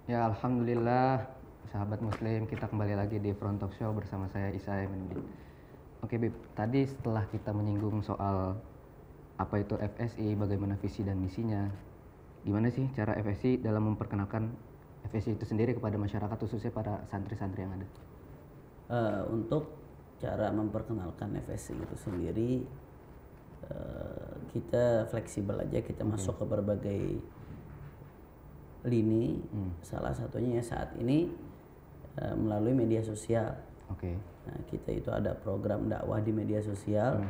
Ya, alhamdulillah sahabat muslim, kita kembali lagi di Front Talk Show bersama saya Isa Aimenuddin. Oke Bib, tadi setelah kita menyinggung soal apa itu FSI, bagaimana visi dan misinya, gimana sih cara FSI dalam memperkenalkan FSI itu sendiri kepada masyarakat, khususnya para santri-santri yang ada? Untuk cara memperkenalkan FSI itu sendiri, kita fleksibel aja, kita masuk ke berbagai lini. Salah satunya saat ini melalui media sosial. Nah, kita itu ada program dakwah di media sosial.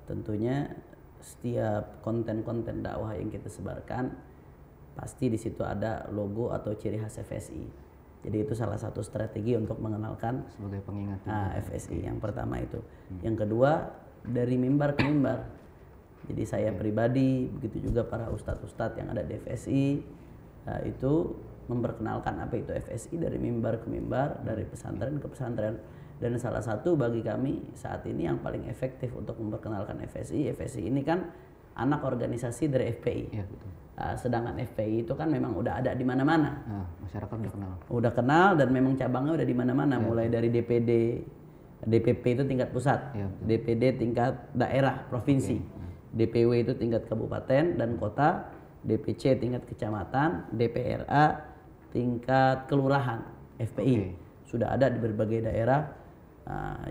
Tentunya setiap konten-konten dakwah yang kita sebarkan pasti di situ ada logo atau ciri khas FSI. Jadi itu salah satu strategi untuk mengenalkan sebagai pengingat FSI. Yang pertama itu. Yang kedua, dari mimbar ke mimbar. Jadi saya pribadi, begitu juga para ustadz-ustadz yang ada di FSI, itu memperkenalkan apa itu FSI dari mimbar ke mimbar, dari pesantren ke pesantren. Dan salah satu bagi kami saat ini yang paling efektif untuk memperkenalkan FSI ini kan anak organisasi dari FPI. Ya, betul. Sedangkan FPI itu kan memang udah ada di mana-mana. Masyarakat udah kenal. Udah kenal dan memang cabangnya udah di mana-mana, mulai dari DPD, DPP itu tingkat pusat, DPD tingkat daerah, provinsi, DPW itu tingkat kabupaten dan kota, DPC tingkat kecamatan, DPRA tingkat kelurahan, FPI sudah ada di berbagai daerah.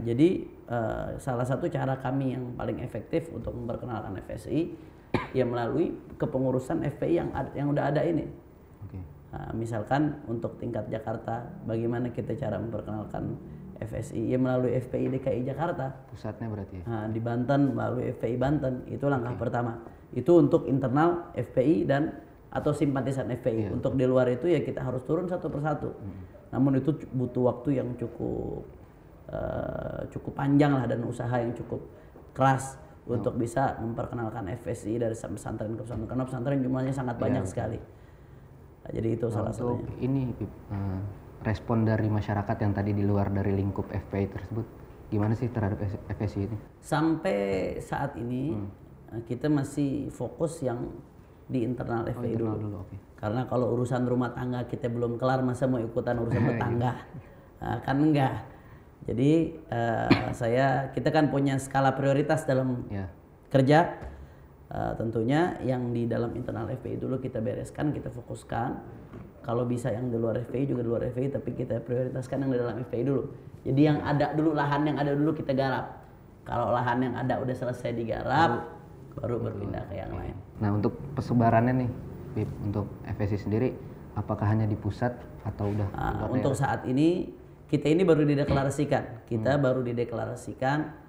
Jadi salah satu cara kami yang paling efektif untuk memperkenalkan FSI ya melalui kepengurusan FPI yang udah ada ini. Misalkan untuk tingkat Jakarta, bagaimana kita cara memperkenalkan FSI ya melalui FPI DKI Jakarta. Pusatnya berarti ya? Di Banten melalui FPI Banten, itu langkah pertama. Itu untuk internal FPI dan atau simpatisan FPI. Untuk di luar itu ya kita harus turun satu persatu. Namun itu butuh waktu yang cukup panjang lah dan usaha yang cukup keras untuk bisa memperkenalkan FSI dari pesantren ke pesantren, karena pesantren jumlahnya sangat banyak sekali. Jadi itu salah satunya. Ini respon dari masyarakat yang tadi di luar dari lingkup FPI tersebut gimana sih terhadap FSI ini? Sampai saat ini kita masih fokus yang di internal FPI dulu. Karena kalau urusan rumah tangga kita belum kelar, masa mau ikutan urusan tetangga? Kan enggak. Jadi kita kan punya skala prioritas dalam kerja. Tentunya yang di dalam internal FPI dulu kita bereskan, kita fokuskan. Kalau bisa yang di luar FPI juga di luar FPI, tapi kita prioritaskan yang di dalam FPI dulu. Jadi yang ada dulu, lahan yang ada dulu kita garap. Kalau lahan yang ada udah selesai digarap, baru berpindah ke yang lain. Nah, untuk persebarannya nih, Bib, untuk FSI sendiri, apakah hanya di pusat atau udah? Untuk saat ini kita ini baru dideklarasikan. Baru dideklarasikan.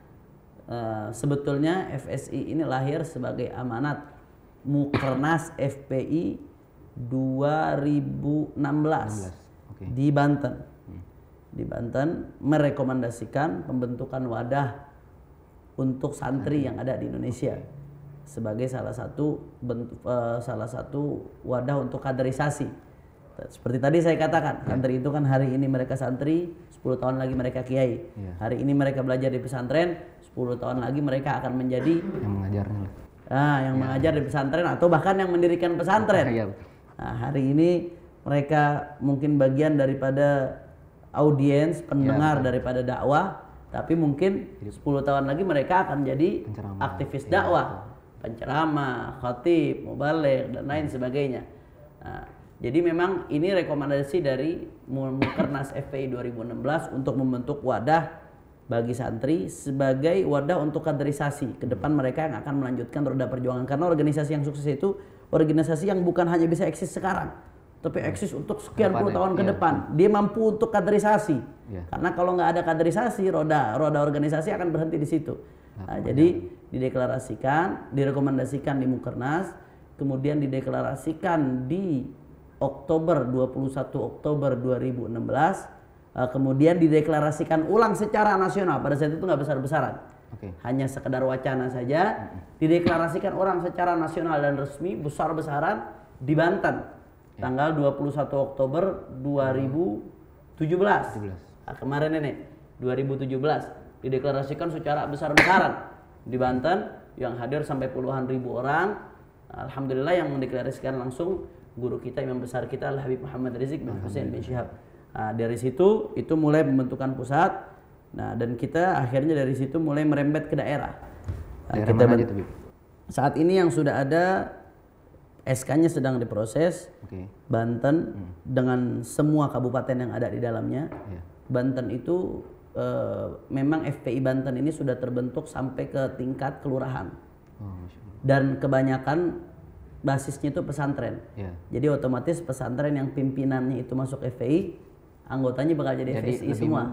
Sebetulnya FSI ini lahir sebagai amanat Mukernas FPI 2016 di Banten. Di Banten merekomendasikan pembentukan wadah untuk santri yang ada di Indonesia sebagai salah satu wadah untuk kaderisasi. Seperti tadi saya katakan, santri itu kan hari ini mereka santri, 10 tahun lagi mereka kiai. Hari ini mereka belajar di pesantren, 10 tahun lagi mereka akan menjadi yang mengajarnya. Yang mengajar di pesantren atau bahkan yang mendirikan pesantren. Hari ini mereka mungkin bagian daripada audiens, pendengar daripada dakwah, tapi mungkin 10 tahun lagi mereka akan jadi aktivis dakwah, penceramah, khatib, mubaligh dan lain sebagainya. Jadi memang ini rekomendasi dari Mukernas FPI 2016 untuk membentuk wadah bagi santri sebagai wadah untuk kaderisasi ke depan mereka yang akan melanjutkan roda perjuangan. Karena organisasi yang sukses itu organisasi yang bukan hanya bisa eksis sekarang, tapi eksis untuk sekian puluh tahun ke depan. Dia mampu untuk kaderisasi. Karena kalau nggak ada kaderisasi, roda organisasi akan berhenti di situ. Jadi dideklarasikan, direkomendasikan di Mukernas, kemudian dideklarasikan di 21 Oktober 2016, kemudian dideklarasikan ulang secara nasional. Pada saat itu nggak besar-besaran, hanya sekedar wacana saja. Dideklarasikan orang secara nasional dan resmi besar-besaran di Banten tanggal 21 Oktober 2017. Kemarin ini 2017 dideklarasikan secara besar-besaran di Banten, yang hadir sampai puluhan ribu orang. Alhamdulillah yang mendeklarasikan langsung guru kita, imam besar kita Al Habib Muhammad Rizik bin Hussein bin Syihab. Nah, dari situ itu mulai pembentukan pusat. Nah, dan kita akhirnya dari situ mulai merembet ke daerah. Nah, Daerah kita mana aja tuh, Bib? saat ini yang sudah ada SK-nya sedang diproses. Banten dengan semua kabupaten yang ada di dalamnya. Banten itu memang FPI Banten ini sudah terbentuk sampai ke tingkat kelurahan. Dan kebanyakan basisnya itu pesantren. Jadi otomatis pesantren yang pimpinannya itu masuk FPI, anggotanya bakal jadi FSI semua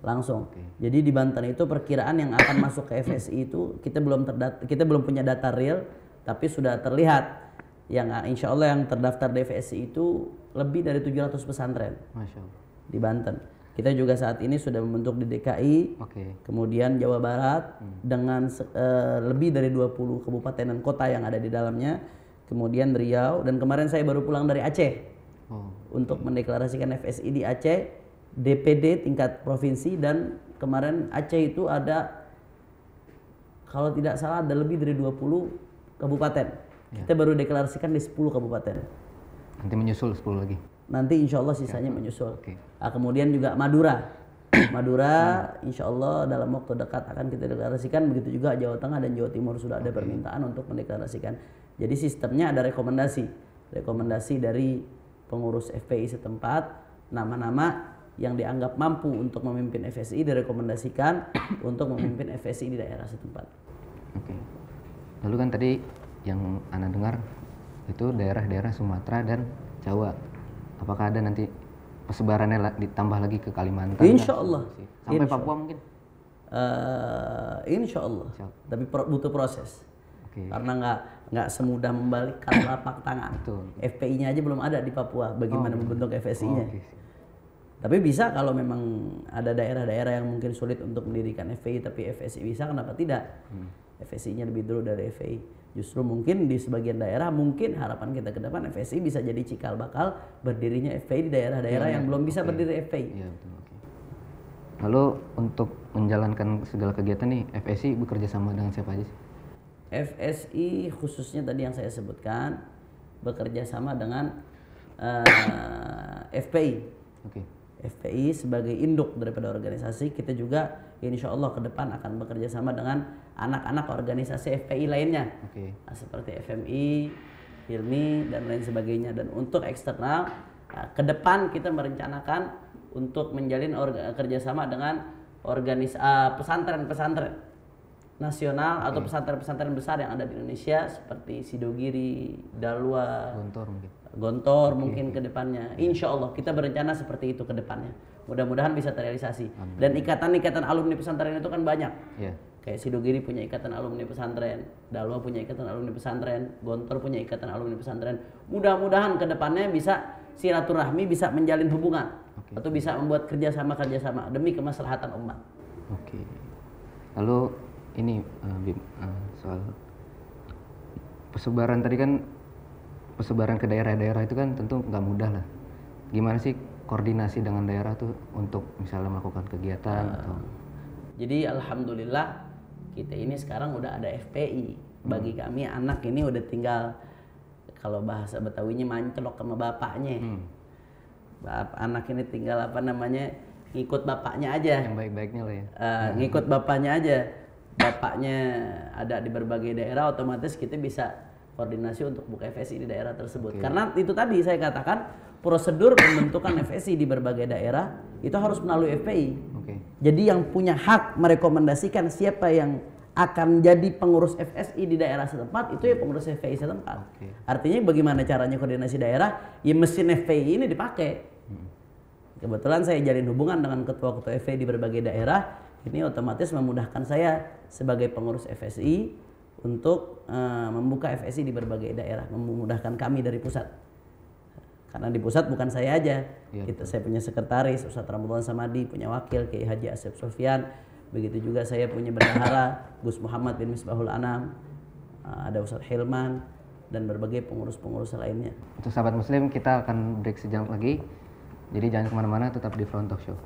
langsung. Jadi di Banten itu perkiraan yang akan masuk ke FSI itu kita belum punya data real, tapi sudah terlihat yang insya Allah yang terdaftar di FSI itu lebih dari 700 pesantren. Masya Allah. Di Banten. Kita juga saat ini sudah membentuk di DKI, kemudian Jawa Barat dengan lebih dari 20 kabupaten dan kota yang ada di dalamnya, kemudian Riau, dan kemarin saya baru pulang dari Aceh untuk mendeklarasikan FSI di Aceh, DPD tingkat provinsi, dan kemarin Aceh itu ada kalau tidak salah ada lebih dari 20 kabupaten. Kita baru deklarasikan di 10 kabupaten. Nanti menyusul 10 lagi. Nanti insya Allah sisanya menyusul. Nah, kemudian juga Madura. Madura insya Allah dalam waktu dekat akan kita deklarasikan. Begitu juga Jawa Tengah dan Jawa Timur sudah ada permintaan untuk mendeklarasikan. Jadi sistemnya ada rekomendasi. Rekomendasi dari pengurus FPI setempat. Nama-nama yang dianggap mampu untuk memimpin FSI direkomendasikan untuk memimpin FSI di daerah setempat. Lalu kan tadi yang Ana dengar itu daerah-daerah Sumatera dan Jawa. Apakah ada nanti persebarannya ditambah lagi ke Kalimantan? Insya Allah. Sampai Papua mungkin? Insya Allah. Tapi butuh proses. Karena nggak semudah membalikkan telapak tangan. FPI-nya aja belum ada di Papua. Bagaimana membentuk FSI-nya? Tapi bisa kalau memang ada daerah-daerah yang mungkin sulit untuk mendirikan FPI, tapi FSI bisa, kenapa tidak? FSI-nya lebih dulu dari FPI. Justru mungkin di sebagian daerah, mungkin harapan kita ke depan FSI bisa jadi cikal bakal berdirinya FPI di daerah-daerah yang belum bisa berdiri FPI. Lalu untuk menjalankan segala kegiatan nih, FSI bekerja sama dengan siapa aja sih? FSI khususnya tadi yang saya sebutkan bekerja sama dengan FPI. FPI sebagai induk daripada organisasi, kita juga insya Allah ke depan akan bekerja sama dengan anak-anak organisasi FPI lainnya, seperti FMI, HILMI, dan lain sebagainya. Dan untuk eksternal, ke depan kita merencanakan untuk menjalin kerjasama dengan pesantren-pesantren nasional atau pesantren-pesantren besar yang ada di Indonesia seperti Sidogiri, Dalwa, Gontor mungkin ke depannya. Insya Allah kita berencana seperti itu ke depannya. Mudah-mudahan bisa terrealisasi. Dan ikatan-ikatan alumni pesantren itu kan banyak. Kayak Sidogiri punya ikatan alumni pesantren, Dalwa punya ikatan alumni pesantren, Gontor punya ikatan alumni pesantren. Mudah-mudahan ke depannya bisa silaturahmi, bisa menjalin hubungan atau bisa membuat kerjasama demi kemaslahatan umat. Lalu ini soal persebaran tadi kan, persebaran ke daerah-daerah itu kan tentu nggak mudah lah. Gimana sih koordinasi dengan daerah tuh untuk misalnya melakukan kegiatan atau? Jadi alhamdulillah kita ini sekarang udah ada FPI. Bagi kami anak ini udah tinggal, kalau bahasa Betawinya mancelok sama bapaknya. Anak ini tinggal ngikut bapaknya aja. Yang baik-baiknya lah ya. Ngikut bapaknya aja. Bapaknya ada di berbagai daerah, otomatis kita bisa koordinasi untuk buka FSI di daerah tersebut. Karena itu tadi saya katakan prosedur pembentukan FSI di berbagai daerah itu harus melalui FPI. Jadi yang punya hak merekomendasikan siapa yang akan jadi pengurus FSI di daerah setempat itu ya pengurus FPI setempat. Artinya bagaimana caranya koordinasi daerah? Ya mesin FPI ini dipakai. Kebetulan saya jalin hubungan dengan ketua-ketua FPI di berbagai daerah. Ini otomatis memudahkan saya sebagai pengurus FSI untuk membuka FSI di berbagai daerah, memudahkan kami dari pusat. Karena di pusat bukan saya aja, saya punya sekretaris Ustadz Ramadhan Samadi, punya wakil Kiai Haji Asep Sofyan, begitu juga saya punya bendahara Gus Muhammad bin Misbahul Anam, ada Ustadz Hilman, dan berbagai pengurus-pengurus lainnya. Untuk sahabat muslim, kita akan break sejenak lagi, jadi jangan kemana-mana, tetap di Front Talk Show.